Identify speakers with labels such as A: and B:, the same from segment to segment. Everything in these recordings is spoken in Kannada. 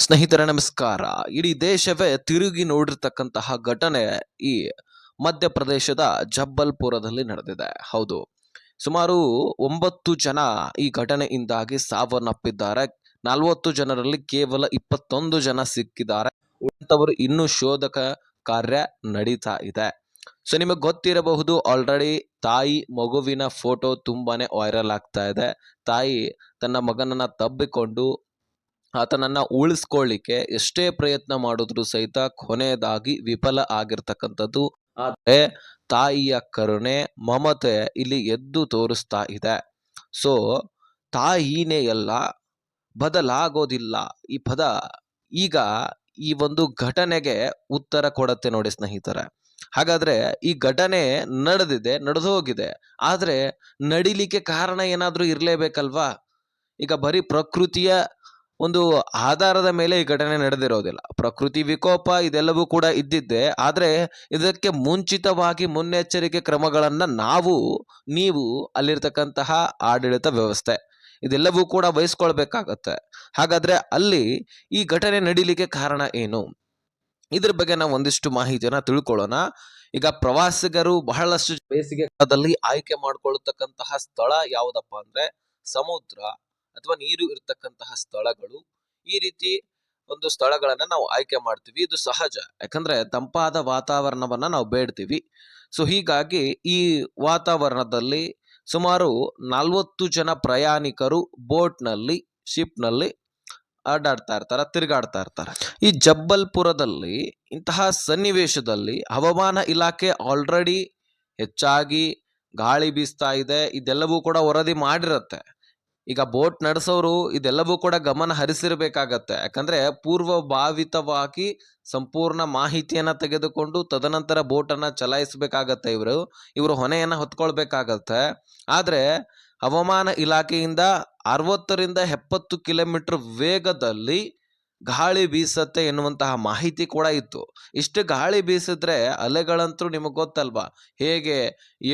A: ಸ್ನೇಹಿತರೆ ನಮಸ್ಕಾರ. ಇಡೀ ದೇಶವೇ ತಿರುಗಿ ನೋಡಿರ್ತಕ್ಕಂತಹ ಘಟನೆ ಈ ಮಧ್ಯಪ್ರದೇಶದ ಜಬ್ಬಲ್ಪುರದಲ್ಲಿ ನಡೆದಿದೆ. ಹೌದು, ಸುಮಾರು 9 ಜನ ಈ ಘಟನೆಯಿಂದಾಗಿ ಸಾವನ್ನಪ್ಪಿದ್ದಾರೆ. 40 ಜನರಲ್ಲಿ ಕೇವಲ 21 ಜನ ಸಿಕ್ಕಿದ್ದಾರೆ. ಉಳಿದವರು ಇನ್ನೂ ಶೋಧಕ ಕಾರ್ಯ ನಡೀತಾ ಇದೆ. ಸೊ ನಿಮಗೆ ಗೊತ್ತಿರಬಹುದು, ಆಲ್ರೆಡಿ ತಾಯಿ ಮಗುವಿನ ಫೋಟೋ ತುಂಬಾನೇ ವೈರಲ್ ಆಗ್ತಾ ಇದೆ. ತಾಯಿ ತನ್ನ ಮಗನನ್ನ ತಬ್ಬಿಕೊಂಡು ಆತನನ್ನ ಉಳಿಸ್ಕೊಳ್ಳಿಕ್ಕೆ ಎಷ್ಟೇ ಪ್ರಯತ್ನ ಮಾಡಿದ್ರು ಸಹಿತ ಕೊನೆಯದಾಗಿ ವಿಫಲ ಆಗಿರ್ತಕ್ಕಂಥದ್ದು. ಆದರೆ ತಾಯಿಯ ಕರುಣೆ, ಮಮತೆ ಇಲ್ಲಿ ಎದ್ದು ತೋರಿಸ್ತಾ ಇದೆ. ಸೊ ತಾಯಿನೇ ಎಲ್ಲ, ಬದಲಾಗೋದಿಲ್ಲ ಈ ಪದ ಈಗ ಈ ಒಂದು ಘಟನೆಗೆ ಉತ್ತರ ಕೊಡತ್ತೆ ನೋಡಿ ಸ್ನೇಹಿತರೆ. ಹಾಗಾದ್ರೆ ಈ ಘಟನೆ ನಡೆದಿದೆ, ನಡೆದು ಹೋಗಿದೆ, ಆದ್ರೆ ನಡಿಲಿಕ್ಕೆ ಕಾರಣ ಏನಾದ್ರೂ ಇರ್ಲೇಬೇಕಲ್ವಾ? ಈಗ ಬರೀ ಪ್ರಕೃತಿಯ ಒಂದು ಆಧಾರದ ಮೇಲೆ ಈ ಘಟನೆ ನಡೆದಿರೋದಿಲ್ಲ. ಪ್ರಕೃತಿ ವಿಕೋಪ ಇದೆಲ್ಲವೂ ಕೂಡ ಇದ್ದಿದ್ದೆ. ಆದರೆ ಇದಕ್ಕೆ ಮುಂಚಿತವಾಗಿ ಮುನ್ನೆಚ್ಚರಿಕೆ ಕ್ರಮಗಳನ್ನ ನೀವು ಅಲ್ಲಿರ್ತಕ್ಕಂತಹ ಆಡಳಿತ ವ್ಯವಸ್ಥೆ ಇದೆಲ್ಲವೂ ಕೂಡ ವಹಿಸ್ಕೊಳ್ಬೇಕಾಗತ್ತೆ. ಹಾಗಾದ್ರೆ ಅಲ್ಲಿ ಈ ಘಟನೆ ನಡೀಲಿಕ್ಕೆ ಕಾರಣ ಏನು? ಇದ್ರ ಬಗ್ಗೆ ನಾವು ಒಂದಿಷ್ಟು ಮಾಹಿತಿಯನ್ನ ತಿಳ್ಕೊಳ್ಳೋಣ. ಈಗ ಪ್ರವಾಸಿಗರು ಬಹಳಷ್ಟು ಬೇಸಿಗೆ ಕಾಲದಲ್ಲಿ ಆಯ್ಕೆ ಮಾಡ್ಕೊಳ್ತಕ್ಕಂತಹ ಸ್ಥಳ ಯಾವುದಪ್ಪ ಅಂದ್ರೆ ಸಮುದ್ರ ಅಥವಾ ನೀರು ಇರ್ತಕ್ಕಂತಹ ಸ್ಥಳಗಳು. ಈ ರೀತಿ ಒಂದು ಸ್ಥಳಗಳನ್ನ ನಾವು ಆಯ್ಕೆ ಮಾಡ್ತೀವಿ. ಇದು ಸಹಜ, ಯಾಕಂದ್ರೆ ತಂಪಾದ ವಾತಾವರಣವನ್ನ ನಾವು ಬೇಡ್ತೀವಿ. ಸೊ ಹೀಗಾಗಿ ಈ ವಾತಾವರಣದಲ್ಲಿ ಸುಮಾರು 40 ಜನ ಪ್ರಯಾಣಿಕರು ಬೋಟ್ನಲ್ಲಿ, ಶಿಪ್ನಲ್ಲಿ ತಿರುಗಾಡ್ತಾ ಇರ್ತಾರೆ. ಈ ಜಬ್ಬಲ್ಪುರದಲ್ಲಿ ಇಂತಹ ಸನ್ನಿವೇಶದಲ್ಲಿ ಹವಾಮಾನ ಇಲಾಖೆ ಆಲ್ರೆಡಿ ಹೆಚ್ಚಾಗಿ ಗಾಳಿ ಬೀಸ್ತಾ ಇದೆ, ಇದೆಲ್ಲವೂ ಕೂಡ ವರದಿ ಮಾಡಿರತ್ತೆ. ಈಗ ಬೋಟ್ ನಡೆಸೋರು ಇದೆಲ್ಲವೂ ಕೂಡ ಗಮನ ಹರಿಸಿರ್ಬೇಕಾಗತ್ತೆ. ಯಾಕಂದ್ರೆ ಪೂರ್ವಭಾವಿತವಾಗಿ ಸಂಪೂರ್ಣ ಮಾಹಿತಿಯನ್ನ ತೆಗೆದುಕೊಂಡು ತದನಂತರ ಬೋಟನ್ನ ಚಲಾಯಿಸಬೇಕಾಗತ್ತೆ. ಇವರು ಹೊಣೆಯನ್ನ ಹೊತ್ಕೊಳ್ಬೇಕಾಗತ್ತೆ. ಆದ್ರೆ ಹವಾಮಾನ ಇಲಾಖೆಯಿಂದ 60ರಿಂದ 70 ಕಿಲೋಮೀಟರ್ ವೇಗದಲ್ಲಿ ಗಾಳಿ ಬೀಸತ್ತೆ ಎನ್ನುವಂತಹ ಮಾಹಿತಿ ಕೂಡ ಇತ್ತು. ಇಷ್ಟು ಗಾಳಿ ಬೀಸಿದ್ರೆ ಅಲೆಗಳಂತೂ ನಿಮಗೆ ಗೊತ್ತಲ್ವಾ, ಹೇಗೆ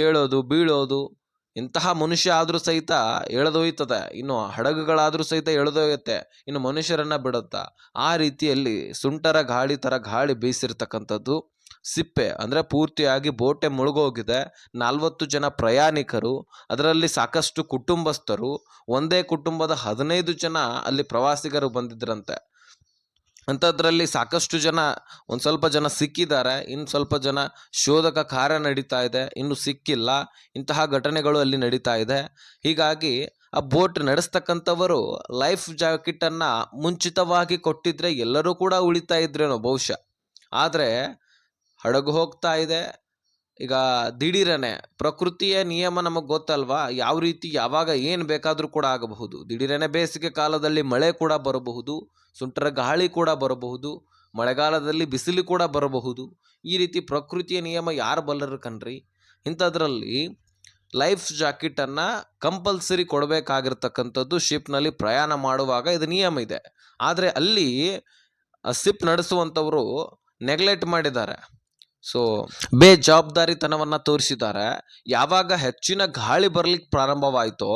A: ಏಳೋದು ಬೀಳೋದು. ಇಂತಹ ಮನುಷ್ಯ ಆದ್ರೂ ಸಹಿತ ಎಳೆದೊಯ್ತದೆ, ಇನ್ನು ಹಡಗುಗಳಾದ್ರೂ ಸಹಿತ ಎಳೆದೊಯ್ಯುತ್ತೆ, ಇನ್ನು ಮನುಷ್ಯರನ್ನ ಬಿಡುತ್ತಾ. ಆ ರೀತಿಯಲ್ಲಿ ಸುಂಟರ ಗಾಳಿ ತರ ಗಾಳಿ ಬೀಸಿರ್ತಕ್ಕಂಥದ್ದು. ಸಿಪ್ಪೆ ಅಂದ್ರೆ ಪೂರ್ತಿಯಾಗಿ ಬೋಟೆ ಮುಳುಗೋಗಿದೆ. 40 ಜನ ಪ್ರಯಾಣಿಕರು, ಅದರಲ್ಲಿ ಸಾಕಷ್ಟು ಕುಟುಂಬಸ್ಥರು, ಒಂದೇ ಕುಟುಂಬದ 15 ಜನ ಅಲ್ಲಿ ಪ್ರವಾಸಿಗರು ಬಂದಿದ್ರಂತೆ. ಅಂಥದ್ರಲ್ಲಿ ಸಾಕಷ್ಟು ಜನ, ಒಂದು ಸ್ವಲ್ಪ ಜನ ಸಿಕ್ಕಿದ್ದಾರೆ, ಇನ್ನು ಸ್ವಲ್ಪ ಜನ ಶೋಧಕ ಕಾರ್ಯ ನಡೀತಾ ಇದೆ, ಇನ್ನು ಸಿಕ್ಕಿಲ್ಲ. ಇಂತಹ ಘಟನೆಗಳು ಅಲ್ಲಿ ನಡೀತಾ ಇದೆ. ಹೀಗಾಗಿ ಆ ಬೋಟ್ ನಡೆಸ್ತಕ್ಕಂಥವರು ಲೈಫ್ ಜಾಕೆಟ್ ಅನ್ನ ಮುಂಚಿತವಾಗಿ ಕೊಟ್ಟಿದ್ರೆ ಎಲ್ಲರೂ ಕೂಡ ಉಳಿತಾ ಇದ್ರೇನೋ ಬಹುಶಃ. ಆದ್ರೆ ಹಡಗು ಹೋಗ್ತಾ ಇದೆ. ಈಗ ದಿಢೀರನೆ ಪ್ರಕೃತಿಯ ನಿಯಮ ನಮಗ್ ಗೊತ್ತಲ್ವಾ, ಯಾವ ರೀತಿ ಯಾವಾಗ ಏನ್ ಬೇಕಾದ್ರೂ ಕೂಡ ಆಗಬಹುದು. ದಿಢೀರನೆ ಬೇಸಿಗೆ ಕಾಲದಲ್ಲಿ ಮಳೆ ಕೂಡ ಬರಬಹುದು, ಸುಂಟರ ಗಾಳಿ ಕೂಡ ಬರಬಹುದು, ಮಳೆಗಾಲದಲ್ಲಿ ಬಿಸಿಲು ಕೂಡ ಬರಬಹುದು. ಈ ರೀತಿ ಪ್ರಕೃತಿಯ ನಿಯಮ ಯಾರು ಬಲ್ಲರು ಕಣ್ರಿ. ಇಂಥದ್ರಲ್ಲಿ ಲೈಫ್ ಜಾಕೆಟ್ ಅನ್ನ ಕಂಪಲ್ಸರಿ ಕೊಡಬೇಕಾಗಿರ್ತಕ್ಕಂಥದ್ದು ಶಿಪ್ನಲ್ಲಿ ಪ್ರಯಾಣ ಮಾಡುವಾಗ ಇದು ನಿಯಮ ಇದೆ. ಆದ್ರೆ ಅಲ್ಲಿ ಶಿಪ್ ನಡೆಸುವಂಥವ್ರು ನೆಗ್ಲೆಕ್ಟ್ ಮಾಡಿದ್ದಾರೆ. ಸೊ ಬೇಜವಾಬ್ದಾರಿತನವನ್ನ ತೋರಿಸಿದ್ದಾರೆ. ಯಾವಾಗ ಹೆಚ್ಚಿನ ಗಾಳಿ ಬರ್ಲಿಕ್ಕೆ ಪ್ರಾರಂಭವಾಯಿತೋ,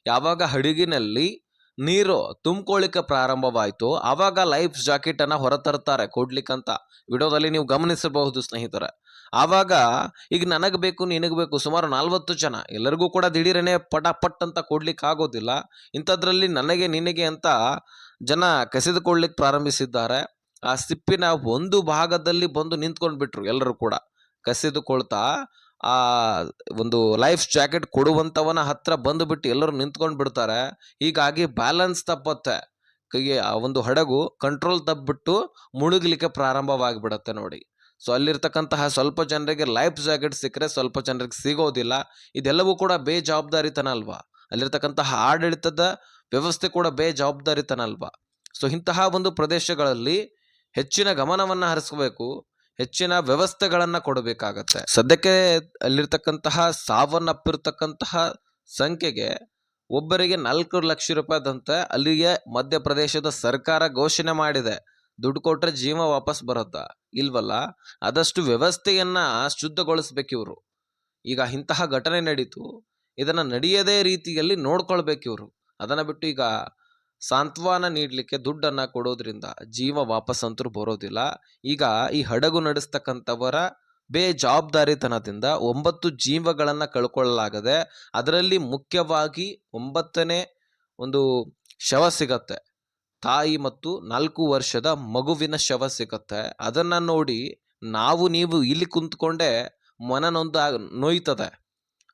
A: ಯಾವಾಗ ಹಡಗಿನಲ್ಲಿ ನೀರು ತುಂಬಿಕೊಳ್ಳಿಕ್ಕೆ ಪ್ರಾರಂಭವಾಯಿತು, ಆವಾಗ ಲೈಫ್ ಜಾಕೆಟ್ ಅನ್ನ ಹೊರತರ್ತಾರೆ ಕೊಡ್ಲಿಕ್ಕಂತ. ವಿಡಿಯೋದಲ್ಲಿ ನೀವು ಗಮನಿಸಬಹುದು ಸ್ನೇಹಿತರೆ. ಆವಾಗ ಈಗ ನನಗ್ ಬೇಕು ನಿನಗ್ ಬೇಕು, ಸುಮಾರು 40 ಜನ, ಎಲ್ಲರಿಗೂ ಕೂಡ ದಿಢೀರನೆ ಪಟಾಪಟ್ ಅಂತ ಕೊಡ್ಲಿಕ್ಕೆ ಆಗೋದಿಲ್ಲ. ಇಂಥದ್ರಲ್ಲಿ ನನಗೆ ನಿನಗೆ ಅಂತ ಜನ ಕಸಿದುಕೊಳ್ಳಿಕ್ಕೆ ಪ್ರಾರಂಭಿಸಿದ್ದಾರೆ. ಆ ಸಿಪ್ಪಿನ ಒಂದು ಭಾಗದಲ್ಲಿ ಬಂದು ನಿಂತ್ಕೊಂಡ್ ಬಿಟ್ರು. ಎಲ್ಲರೂ ಕೂಡ ಕಸಿದುಕೊಳ್ತಾ ಆ ಒಂದು ಲೈಫ್ ಜಾಕೆಟ್ ಕೊಡುವಂತವನ ಹತ್ರ ಬಂದು ಬಿಟ್ಟು ಎಲ್ಲರೂ ನಿಂತ್ಕೊಂಡ್ ಬಿಡ್ತಾರೆ. ಹೀಗಾಗಿ ಬ್ಯಾಲೆನ್ಸ್ ತಪ್ಪತ್ತೆ, ಕೈಗೆ ಆ ಒಂದು ಹಡಗು ಕಂಟ್ರೋಲ್ ತಪ್ಪಿಬಿಟ್ಟು ಮುಳುಗಲಿಕ್ಕೆ ಪ್ರಾರಂಭವಾಗಿಬಿಡತ್ತೆ ನೋಡಿ. ಸೊ ಅಲ್ಲಿರ್ತಕ್ಕಂತಹ ಸ್ವಲ್ಪ ಜನರಿಗೆ ಲೈಫ್ ಜಾಕೆಟ್ ಸಿಕ್ಕರೆ ಸ್ವಲ್ಪ ಜನರಿಗೆ ಸಿಗೋದಿಲ್ಲ. ಇದೆಲ್ಲವೂ ಕೂಡ ಬೇಜವಾಬ್ದಾರಿತನ ಅಲ್ವಾ? ಅಲ್ಲಿರ್ತಕ್ಕಂತಹ ಆಡಳಿತದ ವ್ಯವಸ್ಥೆ ಕೂಡ ಬೇಜವಾಬ್ದಾರಿತನ ಅಲ್ವಾ? ಸೊ ಇಂತಹ ಒಂದು ಪ್ರದೇಶಗಳಲ್ಲಿ ಹೆಚ್ಚಿನ ಗಮನವನ್ನ ಹರಿಸಬೇಕು, ಹೆಚ್ಚಿನ ವ್ಯವಸ್ಥೆಗಳನ್ನ ಕೊಡಬೇಕಾಗತ್ತೆ. ಸದ್ಯಕ್ಕೆ ಅಲ್ಲಿರ್ತಕ್ಕಂತಹ ಸಾವನ್ನಪ್ಪಿರ್ತಕ್ಕಂತಹ ಸಂಖ್ಯೆಗೆ ಒಬ್ಬರಿಗೆ 4 ಲಕ್ಷ ರೂಪಾಯಿದಂತೆ ಅಲ್ಲಿಗೆ ಮಧ್ಯಪ್ರದೇಶದ ಸರ್ಕಾರ ಘೋಷಣೆ ಮಾಡಿದೆ. ದುಡ್ಡು ಕೊಟ್ರೆ ಜೀವ ವಾಪಸ್ ಬರುತ್ತಾ? ಇಲ್ವಲ್ಲ. ಆದಷ್ಟು ವ್ಯವಸ್ಥೆಯನ್ನ ಶುದ್ಧಗೊಳಿಸ್ಬೇಕಿವ್ರು. ಈಗ ಇಂತಹ ಘಟನೆ ನಡೀತು, ಇದನ್ನ ನಡೆಯದೇ ರೀತಿಯಲ್ಲಿ ನೋಡ್ಕೊಳ್ಬೇಕಿವ್ರು. ಅದನ್ನ ಬಿಟ್ಟು ಈಗ ಸಾಂತ್ವನ ನೀಡಲಿಕ್ಕೆ ದುಡ್ಡನ್ನು ಕೊಡೋದ್ರಿಂದ ಜೀವ ವಾಪಸ್ಸಂತೂ ಬರೋದಿಲ್ಲ. ಈಗ ಈ ಹಡಗು ನಡೆಸ್ತಕ್ಕಂಥವರ ಬೇಜವಾಬ್ದಾರಿತನದಿಂದ 9 ಜೀವಗಳನ್ನು ಕಳ್ಕೊಳ್ಳಲಾಗದೆ, ಅದರಲ್ಲಿ ಮುಖ್ಯವಾಗಿ 9ನೇ ಒಂದು ಶವ ಸಿಗತ್ತೆ. ತಾಯಿ ಮತ್ತು 4 ವರ್ಷದ ಮಗುವಿನ ಶವ ಸಿಗತ್ತೆ. ಅದನ್ನ ನೋಡಿ ನೀವು ಇಲ್ಲಿ ಕುಂತ್ಕೊಂಡೆ ನೋಯ್ತದೆ.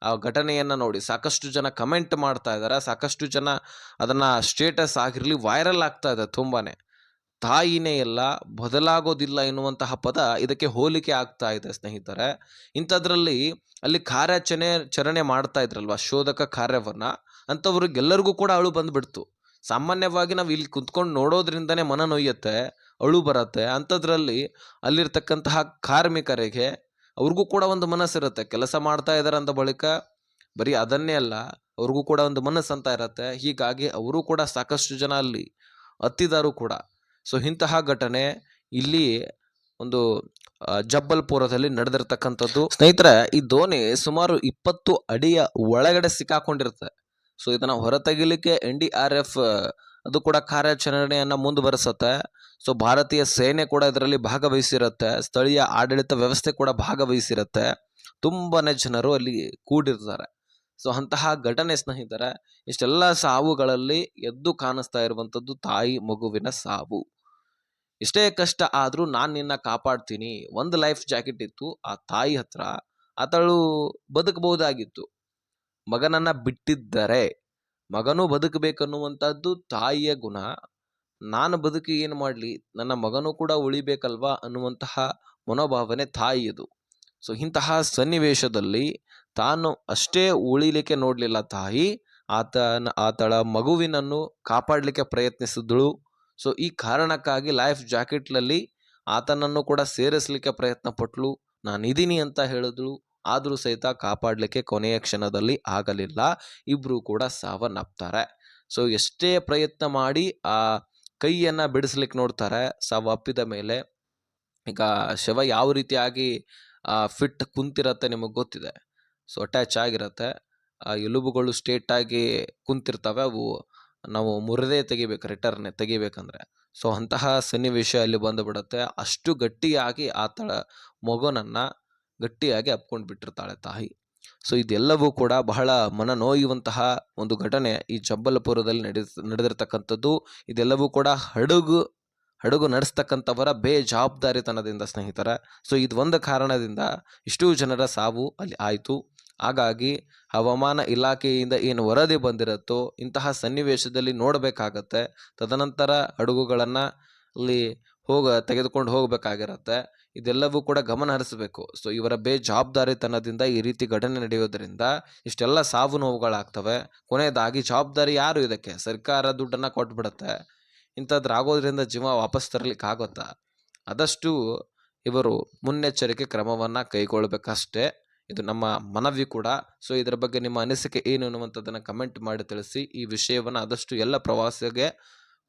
A: ಆ ಘಟನೆಯನ್ನ ನೋಡಿ ಸಾಕಷ್ಟು ಜನ ಕಮೆಂಟ್ ಮಾಡ್ತಾ ಇದ್ದಾರೆ, ಸಾಕಷ್ಟು ಜನ ಅದನ್ನ ಸ್ಟೇಟಸ್ ಆಗಿರ್ಲಿ ವೈರಲ್ ಆಗ್ತಾ ಇದೆ ತುಂಬಾನೇ. ತಾಯಿನೇ ಎಲ್ಲ ಬದಲಾಗೋದಿಲ್ಲ ಎನ್ನುವಂತಹ ಪದ ಇದಕ್ಕೆ ಹೋಲಿಕೆ ಆಗ್ತಾ ಇದೆ ಸ್ನೇಹಿತರೆ. ಇಂಥದ್ರಲ್ಲಿ ಅಲ್ಲಿ ಕಾರ್ಯಾಚರಣೆ ಮಾಡ್ತಾ ಇದ್ರಲ್ವಾ ಶೋಧಕ ಕಾರ್ಯವನ್ನ, ಅಂಥವ್ರಿಗೆಲ್ಲರಿಗೂ ಕೂಡ ಅಳು ಬಂದ್ಬಿಡ್ತು. ಸಾಮಾನ್ಯವಾಗಿ ನಾವು ಇಲ್ಲಿ ಕುತ್ಕೊಂಡು ನೋಡೋದ್ರಿಂದನೇ ಮನ ನೋಯ್ಯತ್ತೆ, ಅಳು ಬರತ್ತೆ. ಅಂಥದ್ರಲ್ಲಿ ಅಲ್ಲಿರ್ತಕ್ಕಂತಹ ಕಾರ್ಮಿಕರಿಗೆ ಅವ್ರಿಗೂ ಕೂಡ ಒಂದು ಮನಸ್ಸಿರುತ್ತೆ. ಕೆಲಸ ಮಾಡ್ತಾ ಇದ್ದಾರೆ ಅಂದ ಬಳಿಕ ಬರೀ ಅದನ್ನೇ ಅಲ್ಲ, ಅವ್ರಿಗೂ ಕೂಡ ಒಂದು ಮನಸ್ಸು ಅಂತ ಇರತ್ತೆ. ಹೀಗಾಗಿ ಅವರು ಕೂಡ ಸಾಕಷ್ಟು ಜನ ಅಲ್ಲಿ ಹತ್ತಿದಾರು ಕೂಡ. ಸೊ ಇಂತಹ ಘಟನೆ ಇಲ್ಲಿ ಒಂದು ಜಬ್ಬಲ್ಪುರದಲ್ಲಿ ನಡೆದಿರ್ತಕ್ಕಂಥದ್ದು. ಸ್ನೇಹಿತರೆ, ಈ ದೋಣಿ ಸುಮಾರು 20 ಅಡಿಯ ಒಳಗಡೆ ಸಿಕ್ಕಾಕೊಂಡಿರುತ್ತೆ. ಸೊ ಇದನ್ನ ಹೊರತೆಗಿಲಿಕ್ಕೆ NDRF ಅದು ಕೂಡ ಕಾರ್ಯಾಚರಣೆಯನ್ನ ಮುಂದುವರಿಸುತ್ತೆ. ಸೊ ಭಾರತೀಯ ಸೇನೆ ಕೂಡ ಇದರಲ್ಲಿ ಭಾಗವಹಿಸಿರುತ್ತೆ, ಸ್ಥಳೀಯ ಆಡಳಿತ ವ್ಯವಸ್ಥೆ ಕೂಡ ಭಾಗವಹಿಸಿರುತ್ತೆ, ತುಂಬಾನೇ ಜನರು ಅಲ್ಲಿ ಕೂಡಿರ್ತಾರೆ. ಸೊ ಅಂತಹ ಘಟನೆ ಸ್ನೇಹಿತರೆ, ಇಷ್ಟೆಲ್ಲ ಸಾವುಗಳಲ್ಲಿ ಎದ್ದು ಕಾಣಿಸ್ತಾ ಇರುವಂಥದ್ದು ತಾಯಿ ಮಗುವಿನ ಸಾವು. ಎಷ್ಟೇ ಕಷ್ಟ ಆದ್ರೂ ನಾನು ನಿನ್ನ ಕಾಪಾಡ್ತೀನಿ. ಒಂದು ಲೈಫ್ ಜಾಕೆಟ್ ಇತ್ತು ಆ ತಾಯಿ ಹತ್ರ, ಆತಳು ಬದುಕಬಹುದಾಗಿತ್ತು. ಮಗನನ್ನ ಬಿಟ್ಟಿದ್ದರೆ ಮಗನೂ ಬದುಕಬೇಕನ್ನುವಂಥದ್ದು ತಾಯಿಯ ಗುಣ. ನಾನು ಬದುಕಿ ಏನು ಮಾಡಲಿ, ನನ್ನ ಮಗನೂ ಕೂಡ ಉಳಿಬೇಕಲ್ವಾ ಅನ್ನುವಂತಹ ಮನೋಭಾವನೆ ತಾಯಿಯದು. ಸೊ ಇಂತಹ ಸನ್ನಿವೇಶದಲ್ಲಿ ತಾನು ಅಷ್ಟೇ ಉಳಿಲಿಕ್ಕೆ ನೋಡಲಿಲ್ಲ ತಾಯಿ, ಆತಳ ಮಗುವಿನನ್ನು ಕಾಪಾಡಲಿಕ್ಕೆ ಪ್ರಯತ್ನಿಸಿದಳು. ಸೊ ಈ ಕಾರಣಕ್ಕಾಗಿ ಲೈಫ್ ಜಾಕೆಟ್ನಲ್ಲಿ ಆತನನ್ನು ಕೂಡ ಸೇರಿಸಲಿಕ್ಕೆ ಪ್ರಯತ್ನ ಪಟ್ಲು, ನಾನಿದ್ದೀನಿ ಅಂತ ಹೇಳಿದ್ಳು. ಆದರೂ ಸಹಿತ ಕಾಪಾಡಲಿಕ್ಕೆ ಕೊನೆಯ ಕ್ಷಣದಲ್ಲಿ ಆಗಲಿಲ್ಲ, ಇಬ್ರು ಕೂಡ ಸಾವನ್ನಪ್ತಾರೆ. ಸೊ ಎಷ್ಟೇ ಪ್ರಯತ್ನ ಮಾಡಿ ಆ ಕೈಯನ್ನ ಬಿಡಿಸ್ಲಿಕ್ಕೆ ನೋಡ್ತಾರೆ, ಸಾವಪ್ಪಿದ ಮೇಲೆ. ಈಗ ಶವ ಯಾವ ರೀತಿಯಾಗಿ ಫಿಟ್ ಕುಂತಿರತ್ತೆ ನಿಮಗೆ ಗೊತ್ತಿದೆ. ಸೊ ಅಟ್ಯಾಚ್ ಆಗಿರತ್ತೆ, ಎಲುಬುಗಳು ಸ್ಟ್ರೇಟ್ ಆಗಿ ಕುಂತಿರ್ತವೆ, ಅವು ನಾವು ಮುರಿದೇ ರಿಟರ್ನ್ ತೆಗಿಬೇಕಂದ್ರೆ. ಸೊ ಅಂತಹ ಸನ್ನಿವೇಶ ಅಲ್ಲಿ ಬಂದುಬಿಡುತ್ತೆ. ಅಷ್ಟು ಗಟ್ಟಿಯಾಗಿ ಆತಳ ಮಗನನ್ನ ಗಟ್ಟಿಯಾಗಿ ಅಪ್ಕೊಂಡು ಬಿಟ್ಟಿರ್ತಾಳೆ ತಾಯಿ. ಸೊ ಇದೆಲ್ಲವೂ ಕೂಡ ಬಹಳ ಮನ ನೋಯುವಂತಹ ಒಂದು ಘಟನೆ ಈ ಜಬ್ಬಲ್ಪುರದಲ್ಲಿ ನಡೆದಿರ್ತಕ್ಕಂಥದ್ದು. ಇದೆಲ್ಲವೂ ಕೂಡ ಹಡಗು ನಡೆಸ್ತಕ್ಕಂಥವರ ಬೇಜವಾಬ್ದಾರಿತನದಿಂದ ಸ್ನೇಹಿತರೆ. ಸೊ ಇದು ಒಂದು ಕಾರಣದಿಂದ ಇಷ್ಟು ಜನರ ಸಾವು ಅಲ್ಲಿ ಆಯಿತು. ಹಾಗಾಗಿ ಹವಾಮಾನ ಇಲಾಖೆಯಿಂದ ಏನು ವರದಿ ಬಂದಿರುತ್ತೋ ಇಂತಹ ಸನ್ನಿವೇಶದಲ್ಲಿ ನೋಡಬೇಕಾಗತ್ತೆ. ತದನಂತರ ಹಡಗುಗಳನ್ನು ಅಲ್ಲಿ ತೆಗೆದುಕೊಂಡು ಹೋಗಬೇಕಾಗಿರತ್ತೆ. ಇದೆಲ್ಲವೂ ಕೂಡ ಗಮನ ಹರಿಸಬೇಕು. ಸೊ ಇವರ ಬೇಜವಾಬ್ದಾರಿತನದಿಂದ ಈ ರೀತಿ ಘಟನೆ ನಡೆಯೋದ್ರಿಂದ ಇಷ್ಟೆಲ್ಲ ಸಾವು ನೋವುಗಳಾಗ್ತವೆ. ಕೊನೆಯದಾಗಿ ಜವಾಬ್ದಾರಿ ಯಾರು ಇದಕ್ಕೆ? ಸರ್ಕಾರ ದುಡ್ಡನ್ನು ಕೊಟ್ಬಿಡುತ್ತೆ. ಇಂಥದ್ರಾಗೋದ್ರಿಂದ ಜೀವ ವಾಪಸ್ ತರಲಿಕ್ಕೆ ಆಗುತ್ತಾ? ಆದಷ್ಟು ಇವರು ಮುನ್ನೆಚ್ಚರಿಕೆ ಕ್ರಮವನ್ನು ಕೈಗೊಳ್ಳಬೇಕಷ್ಟೇ. ಇದು ನಮ್ಮ ಮನವಿ ಕೂಡ. ಸೊ ಇದರ ಬಗ್ಗೆ ನಿಮ್ಮ ಅನಿಸಿಕೆ ಏನು ಅನ್ನುವಂಥದ್ದನ್ನು ಕಮೆಂಟ್ ಮಾಡಿ ತಿಳಿಸಿ. ಈ ವಿಷಯವನ್ನು ಆದಷ್ಟು ಎಲ್ಲ ಪ್ರವಾಸಿಗೆ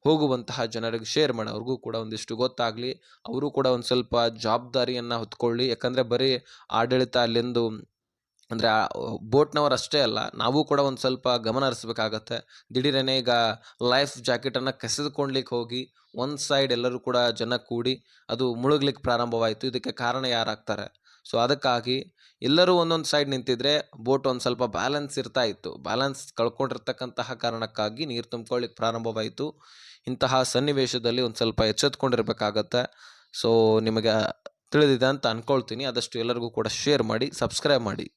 A: ಹೋಗುವಂತಹ ಜನರಿಗೆ ಶೇರ್ ಮಾಡಿ, ಅವ್ರಿಗೂ ಕೂಡ ಒಂದಿಷ್ಟು ಗೊತ್ತಾಗಲಿ, ಅವರು ಕೂಡ ಒಂದು ಸ್ವಲ್ಪ ಜವಾಬ್ದಾರಿಯನ್ನು ಹೊತ್ಕೊಳ್ಳಿ. ಯಾಕಂದರೆ ಬರೀ ಆಡಳಿತ ಅಲ್ಲಿಂದು ಅಂದರೆ ಬೋಟ್ನವರು ಅಷ್ಟೇ ಅಲ್ಲ, ನಾವು ಕೂಡ ಒಂದು ಸ್ವಲ್ಪ ಗಮನ ಹರಿಸ್ಬೇಕಾಗತ್ತೆ. ದಿಢೀರನೇ ಈಗ ಲೈಫ್ ಜಾಕೆಟನ್ನು ಕಸಿದುಕೊಳ್ಲಿಕ್ಕೆ ಹೋಗಿ ಒಂದು ಸೈಡ್ ಎಲ್ಲರೂ ಕೂಡ ಜನ ಕೂಡಿ ಅದು ಮುಳುಗ್ಲಿಕ್ಕೆ ಪ್ರಾರಂಭವಾಯಿತು. ಇದಕ್ಕೆ ಕಾರಣ ಯಾರಾಗ್ತಾರೆ? ಸೊ ಅದಕ್ಕಾಗಿ ಎಲ್ಲರೂ ಒಂದೊಂದು ಸೈಡ್ ನಿಂತಿದ್ರೆ ಬೋಟ್ ಒಂದು ಸ್ವಲ್ಪ ಬ್ಯಾಲೆನ್ಸ್ ಇರ್ತಾ ಇತ್ತು. ಬ್ಯಾಲೆನ್ಸ್ ಕಳ್ಕೊಂಡಿರ್ತಕ್ಕಂತಹ ಕಾರಣಕ್ಕಾಗಿ ನೀರು ತುಂಬಿಕೊಳ್ಳಿಕ್ಕೆ ಪ್ರಾರಂಭವಾಯಿತು. ಇಂತಹ ಸನ್ನಿವೇಶದಲ್ಲಿ ಒಂದು ಸ್ವಲ್ಪ ಎಚ್ಚೆತ್ಕೊಂಡಿರ್ಬೇಕಾಗತ್ತೆ. ಸೊ ನಿಮಗೆ ತಿಳಿದಿದೆ ಅಂತ ಅಂದ್ಕೊಳ್ತೀನಿ. ಆದಷ್ಟು ಎಲ್ಲರಿಗೂ ಕೂಡ ಶೇರ್ ಮಾಡಿ, ಸಬ್ಸ್ಕ್ರೈಬ್ ಮಾಡಿ.